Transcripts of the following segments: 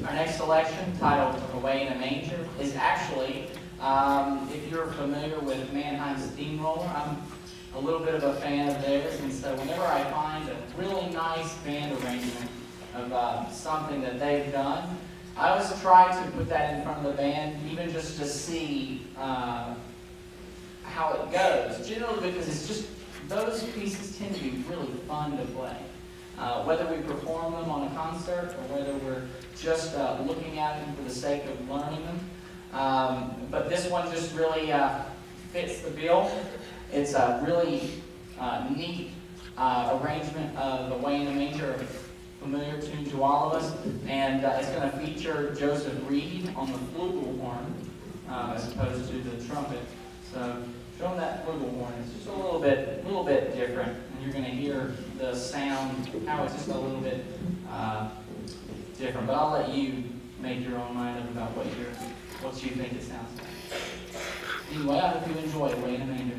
Our next selection, titled Away in a Manger, is actually, if you're familiar with Mannheim Steamroller, I'm a little bit of a fan of theirs, and so whenever I find a really nice band arrangement of something that they've done, I always try to put that in front of the band, even just to see how it goes. Generally because it's just, those pieces tend to be really fun to play. Whether we perform them on a concert or whether we're just looking at them for the sake of learning them. But this one just really fits the bill. It's a really neat arrangement of Away in a Manger, a familiar tune to all of us. And it's going to feature Joseph Reed on the flugelhorn as opposed to the trumpet. So show them that flugelhorn. It's just a little bit different. And you're going to hear the sound, how it's just a little bit different. But I'll let you make your own mind up about what you think it sounds like. Anyway, I hope you enjoy Away in a Manger.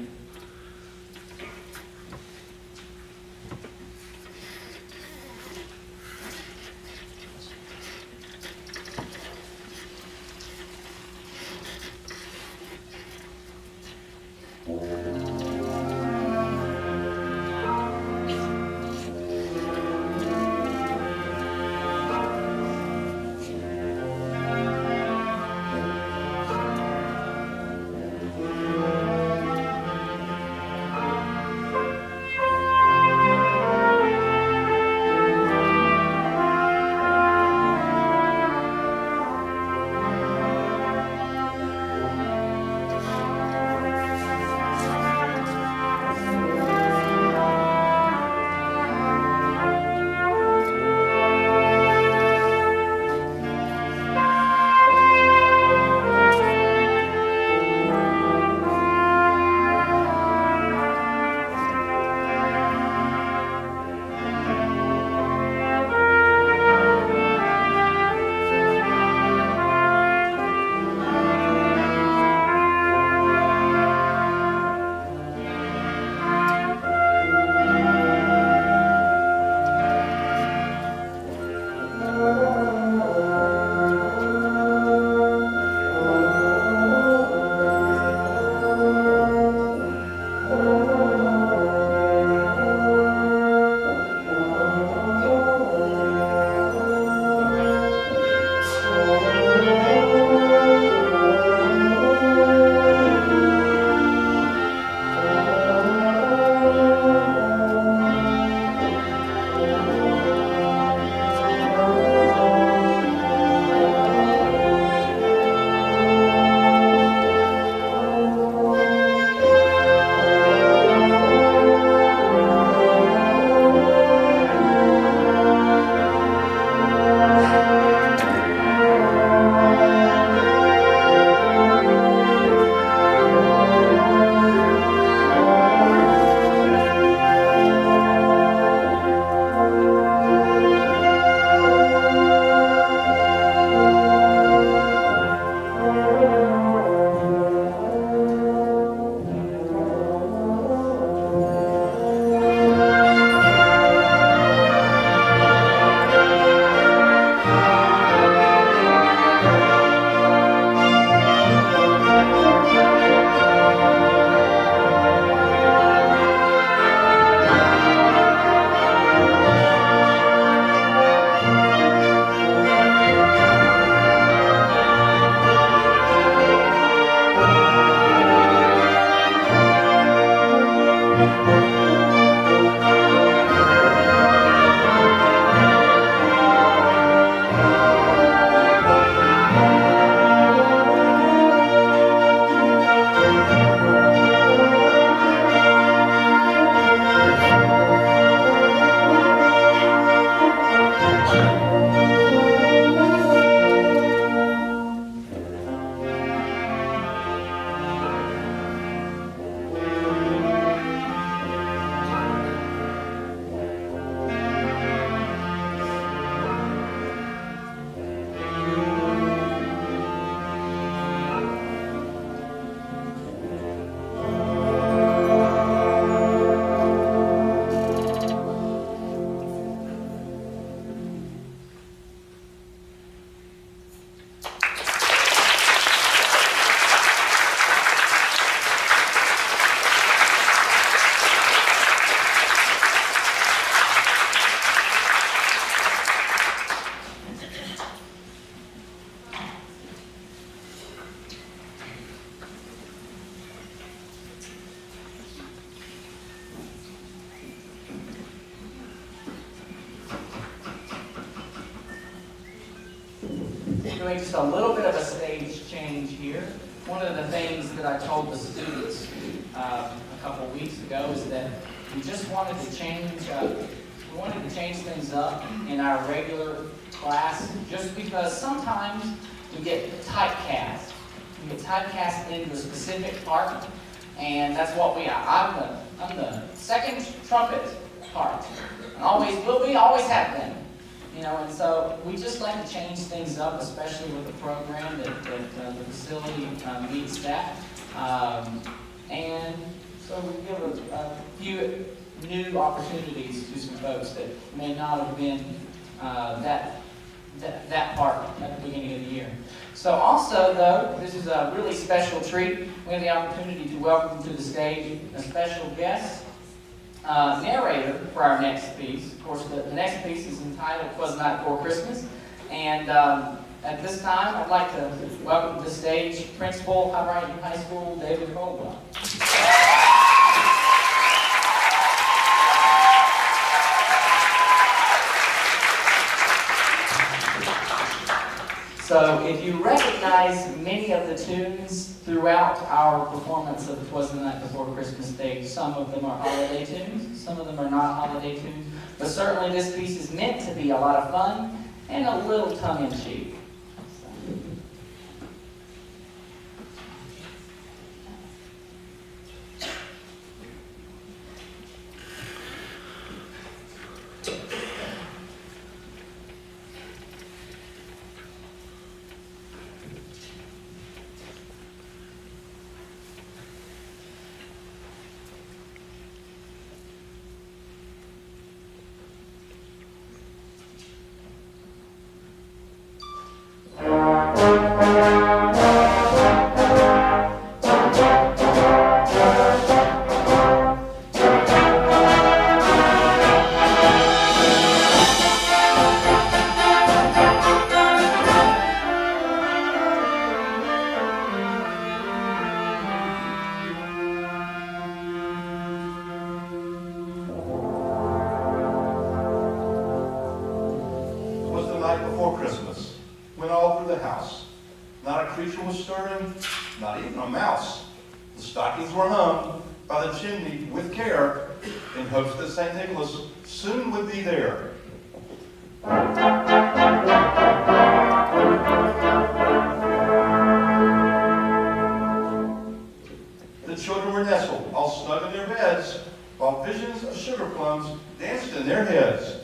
Doing just a little bit of a stage change here. One of the things that I told the students a couple weeks ago is that we just wanted to change. We wanted to change things up in our regular class, just because sometimes we get typecast. We get typecast into a specific part, and that's what we are. I'm the second trumpet part, and we always have been. And so we just like to change things up, especially with the program that the facility meets that. And so we give a few new opportunities to some folks that may not have been that part at the beginning of the year. So also, though, this is a really special treat. We have the opportunity to welcome to the stage a special guest narrator for our next piece. Of course, the next piece is entitled "'Twas the Night Before Christmas." And at this time, I'd like to welcome to the stage Principal, Hibriten High School, David Caldwell. So if you recognize many of the tunes throughout our performance of "'Twas the Night Before Christmas" stage, some of them are holiday tunes, some of them are not holiday tunes, but certainly this piece is meant to be a lot of fun and a little tongue-in-cheek. Before Christmas, went all through the house. Not a creature was stirring, not even a mouse. The stockings were hung by the chimney with care, in hopes that St. Nicholas soon would be there. The children were nestled, all snug in their beds, while visions of sugar plums danced in their heads.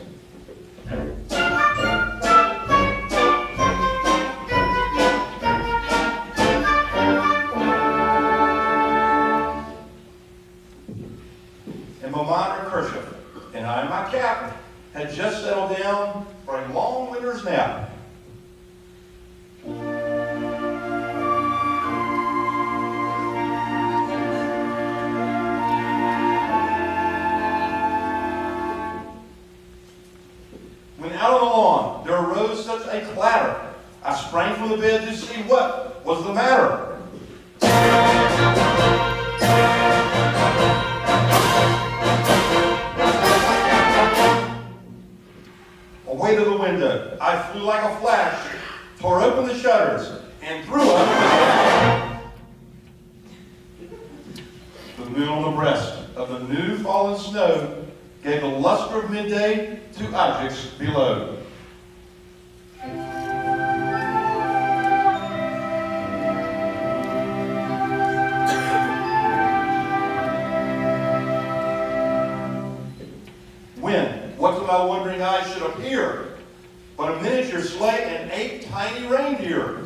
Kerchief, and I, in my cap, had just settled down for a long winter's nap. When out on the lawn there arose such a clatter, I sprang from the bed to see what was the matter. Away to the window, I flew like a flash, tore open the shutters, and threw up the cash. The moon on the breast of the new fallen snow gave the luster of midday to objects below. What to my wondering eyes should appear but a miniature sleigh and 8 tiny reindeer.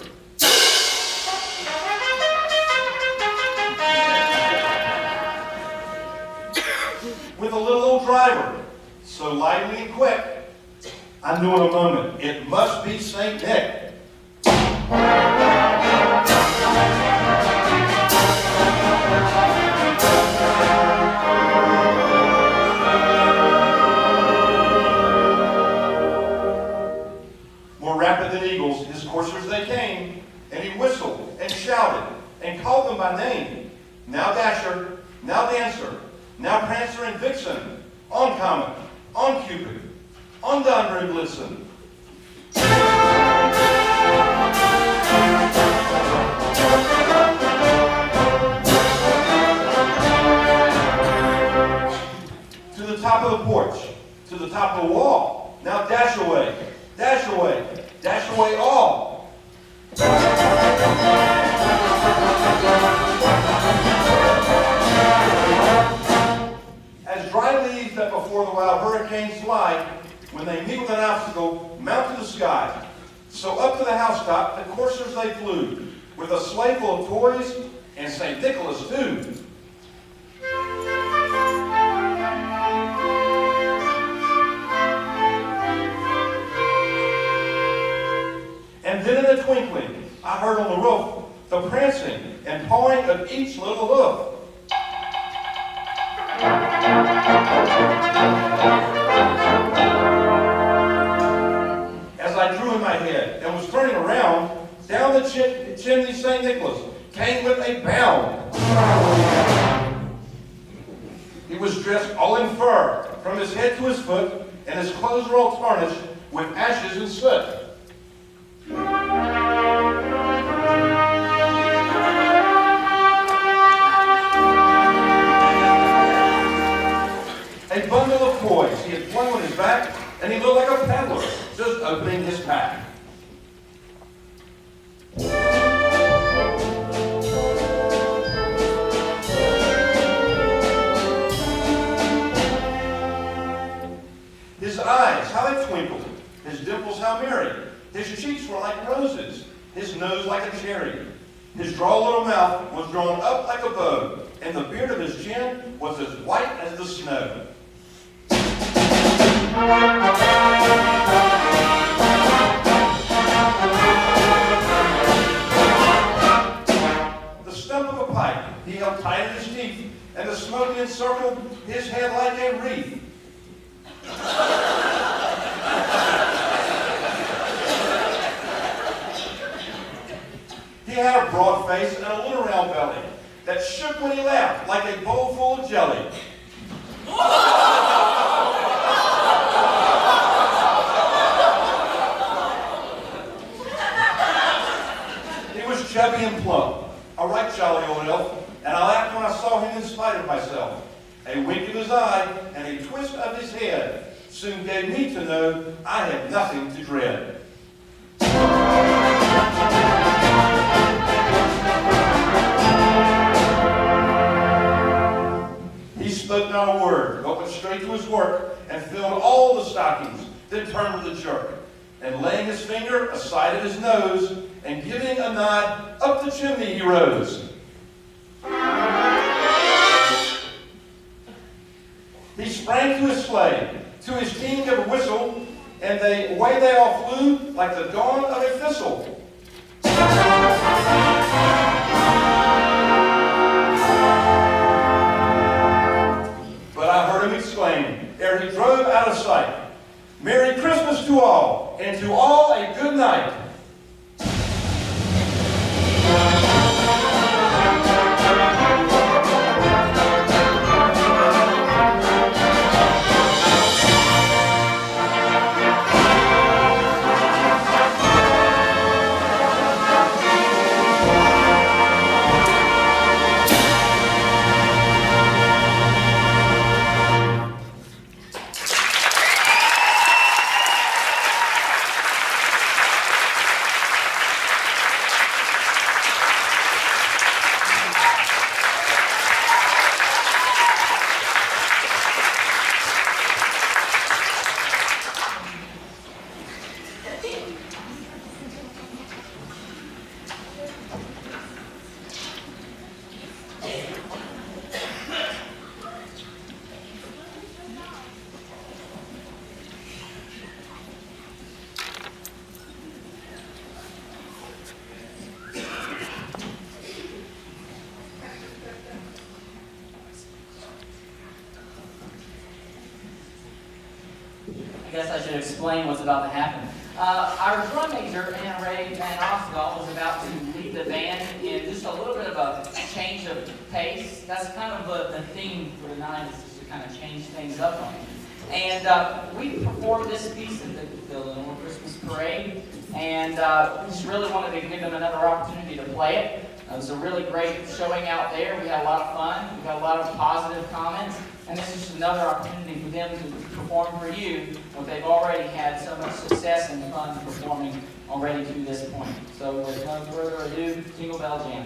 With a little old driver, so lively and quick, I knew in a moment it must be St. Nick. Rapid than eagles, his coursers they came, and he whistled and shouted and called them by name. Now Dasher, now Dancer, now Prancer and Vixen, on Comet, on Cupid, on Donner and Blitzen. top of the wall. Now dash away, dash away, dash away all. As dry leaves that before the wild hurricanes fly, when they meet with an obstacle, mount to the sky. So up to the housetop, the coursers they flew, with a sleigh full of toys, and St. Nicholas too. And then in a twinkling, I heard on the roof the prancing and pawing of each little hoof. As I drew in my head and was turning around, down the chimney St. Nicholas came with a bound. He was dressed all in fur, from his head to his foot, and his clothes were all tarnished with ashes and soot. A bundle of toys he had flung on his back, and he looked like a peddler just opening his pack. His eyes, how they twinkled. His dimples, how merry. His cheeks were like roses. His nose like a cherry. His droll little mouth was drawn up like a bow, and the beard of his chin was as white as the snow. The stump of a pipe he held tight in his teeth, and the smoke encircled his head like a wreath. He had a broad face and a little round belly that shook when he laughed like a bowl full of jelly. He was chubby and plump, a right jolly old elf, and I laughed when I saw him in spite of myself. A wink of his eye and a twist of his head soon gave me to know I had nothing to dread. He spoke not a word, but went straight to his work and filled all the stockings, then turned with a jerk, and laying his finger aside of his nose, and giving a nod, up the chimney he rose. He sprang to his sleigh, to his team gave a whistle, and away they all flew like the dawn of a thistle. But I heard him exclaim, ere he drove out of sight, "Merry Christmas to all, and to all a good night." I guess I should explain what's about to happen. Our drum major, Anna Ray Van Oswald, was about to lead the band in just a little bit of a change of pace. That's kind of the theme for tonight, is to kind of change things up on you. And we performed this piece at the Lenore Christmas Parade, and just really wanted to give them another opportunity to play it. It was a really great showing out there. We had a lot of fun. We got a lot of positive comments. And this is just another opportunity for them to perform for you what they've already had so much success and fun performing already to this point. So with no further ado, Jingle Bell Jam.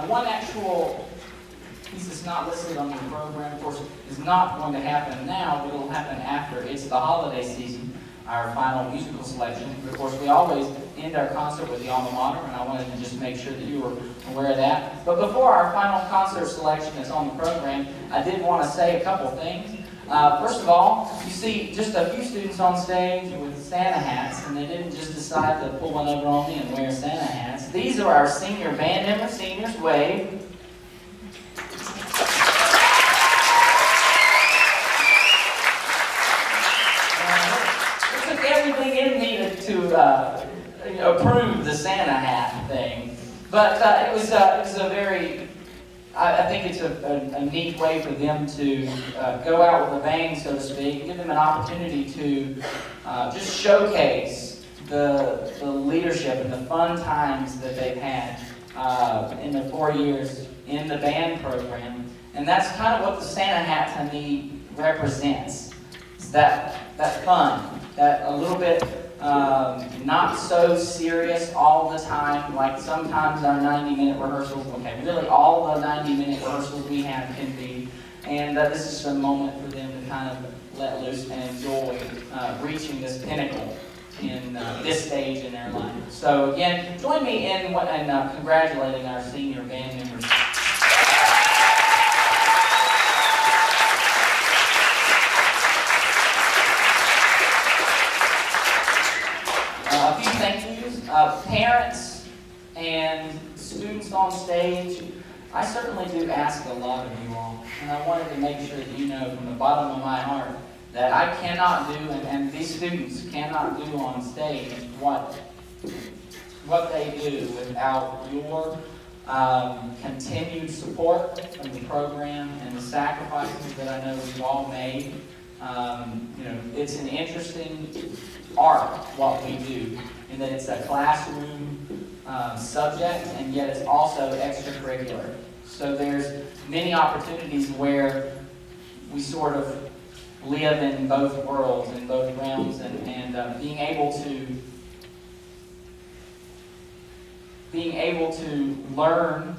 One actual piece that's not listed on the program, of course, is not going to happen now, but it'll happen after. It's the holiday season, our final musical selection. Of course, we always end our concert with the alma mater, and I wanted to just make sure that you were aware of that. But before our final concert selection that's on the program, I did want to say a couple things. First of all, you see just a few students on stage with Santa hats, and they didn't just decide to pull one over on me and wear Santa hats. These are our senior band members. Seniors, wave. It took everything in me to approve the Santa hat thing, but it was a very. I think it's a neat way for them to go out with a bang, so to speak, give them an opportunity to just showcase the leadership and the fun times that they've had in the 4 years in the band program. And that's kind of what the Santa hat to me represents. It's that fun, that a little bit not so serious all the time, like sometimes our 90-minute rehearsals, okay, really all the 90-minute rehearsals we have can be, and this is a moment for them to kind of let loose and enjoy reaching this pinnacle in this stage in their life. So again, join me in congratulating our senior band members. A few thank yous. Parents and students on stage, I certainly do ask a lot of you all, and I wanted to make sure that you know from the bottom of my heart that I cannot do, and these students cannot do on stage what they do without your continued support from the program and the sacrifices that I know you've all made. It's an interesting art, what we do, in that it's a classroom subject, and yet it's also extracurricular. So there's many opportunities where we sort of live in both worlds, in both realms, and being able to learn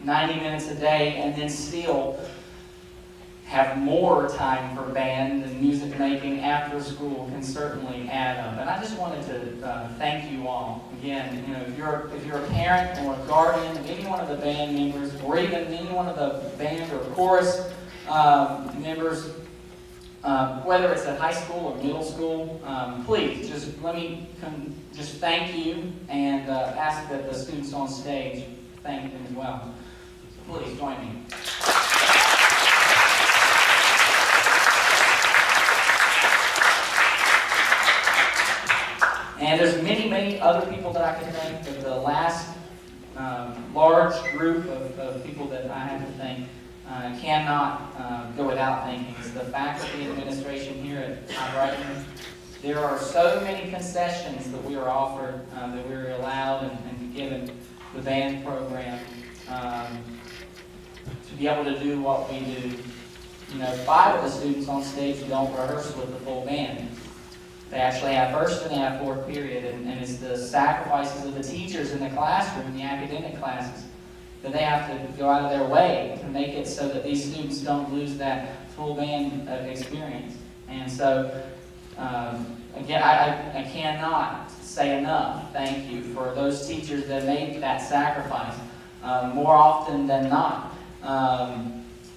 90 minutes a day and then still have more time for band and music making after school can certainly add up. And I just wanted to thank you all. Again, if you're a parent or a guardian of any one of the band members, or even any one of the band or chorus members, whether it's at high school or middle school, please just let me just thank you and ask that the students on stage thank them as well. So please join me. other people that I can thank, but the last large group of people that I have to thank cannot go without thanking is the faculty and administration here at Hibriten. There are so many concessions that we are offered, that we are allowed and given the band program to be able to do what we do. You know, 5 of the students on stage don't rehearse with the full band. They actually have first and they have fourth period, and it's the sacrifices of the teachers in the classroom, the academic classes, that they have to go out of their way to make it so that these students don't lose that full band experience. And so, again, I cannot say enough thank you for those teachers that made that sacrifice more often than not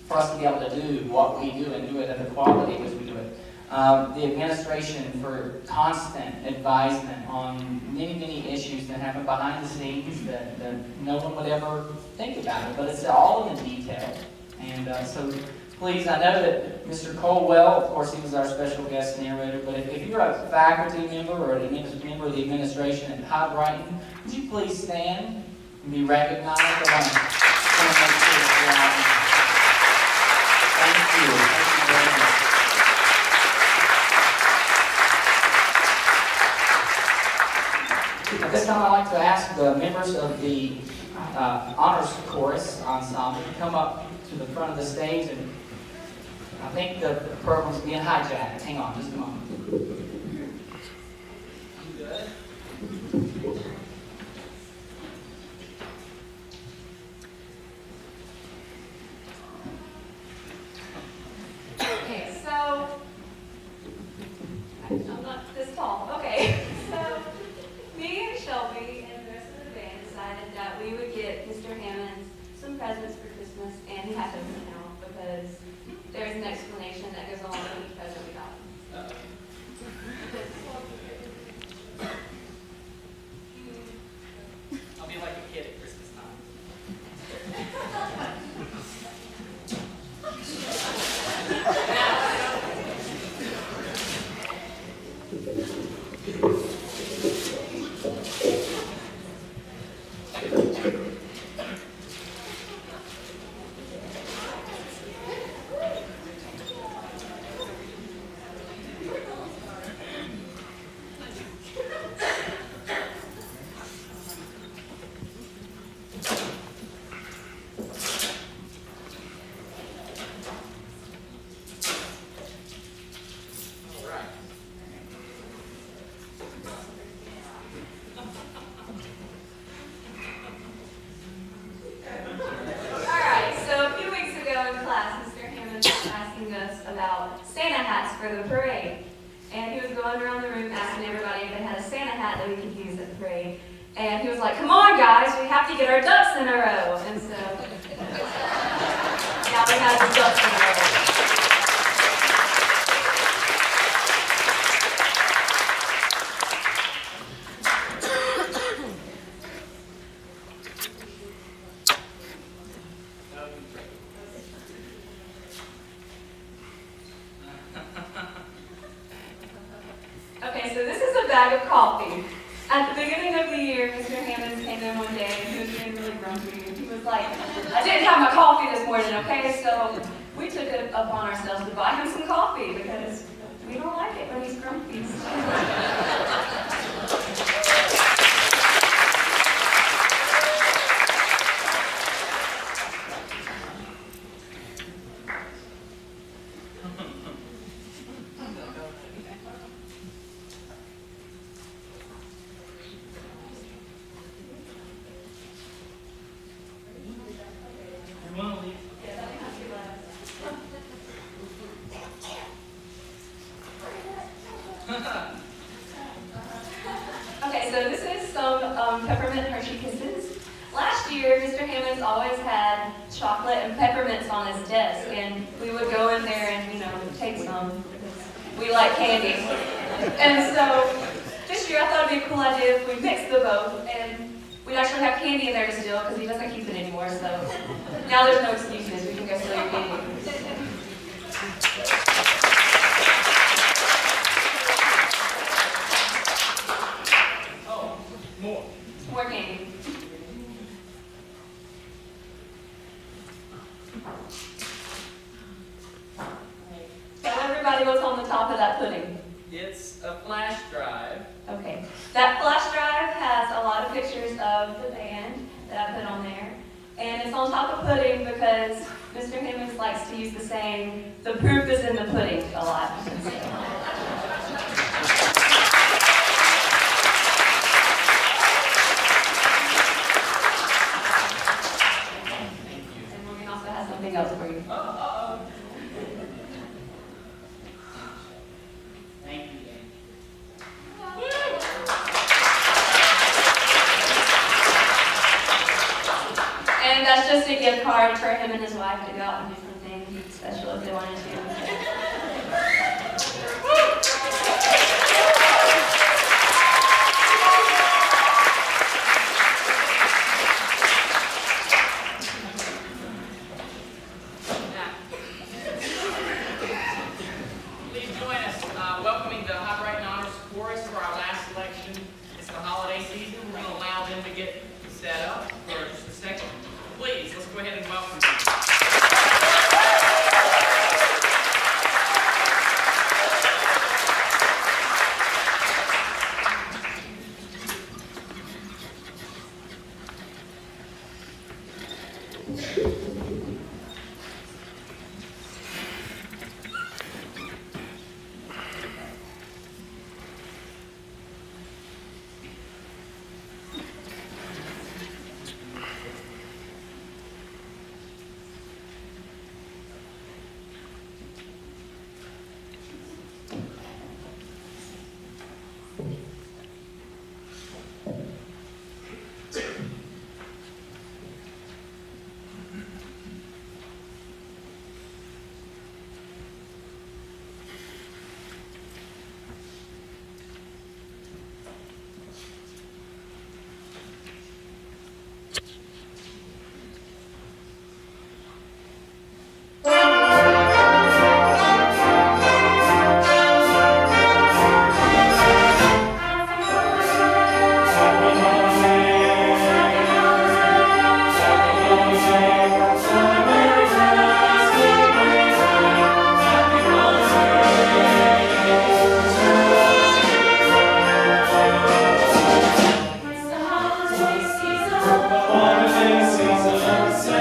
for us to be able to do what we do and do it at the quality in which we do it. The administration for constant advisement on many, many issues that happen behind the scenes that no one would ever think about it, but it's all in the detail. And so please, I know that Mr. Colwell, of course, he was our special guest narrator, but if you're a faculty member or a member of the administration at Hibriten, would you please stand and be recognized? I want to make sure that you're all in. Thank you. Thank you very much. At this time, I'd like to ask the members of the honors chorus ensemble to come up to the front of the stage, and I think the program's being hijacked. Hang on just a moment. You good? Okay, so I'm not this tall. Okay, so me and Shelby and the rest of the band decided that we would get Mr. Hammond some presents for Christmas, and he has to open it now because there's an explanation that goes along with each present we got. I'll be like a kid at Christmas time. Alright, so a few weeks ago in class, Mr. Hammond was asking us about Santa hats for the parade. And he was going around the room asking everybody if they had a Santa hat that we could use at the parade. And he was like, come on guys, we have to get our ducks in a row. And so now we have the ducks in a row. Okay, so this is a bag of coffee. At the beginning of the year, Mr. Hammond came in one day and he was being really grumpy. He was like, I didn't have my coffee this morning, okay? So we took it upon ourselves to buy him some coffee because we don't like it when he's grumpy. You want to leave? Okay, so this is some peppermint Hershey Kisses. Last year, Mr. Hammond's always had chocolate and peppermints on his desk, and we would go in there and, take some. We like candy. And so, this year I thought it'd be a cool idea if we mixed the both, and we'd actually have candy in there to steal, because he doesn't keep it anymore, so now there's no excuses. We can go steal your candy. Oh, Tell everybody what's on the top of that pudding. It's a flash drive. Okay. That flash drive has a lot of pictures of the band that I put on there. And it's on top of pudding because Mr. Himmons likes to use the saying, the proof is in the pudding a lot. And Morgan also has something else for you. Thank you, Dan. And that's just a gift card for him and his wife to go out and do something special if they wanted to. Please join us welcoming the Hibriten Honors Chorus for our last selection. It's the holiday season. We're going to allow them to get set up for just a second. Please, let's go ahead and welcome them. Holiday season,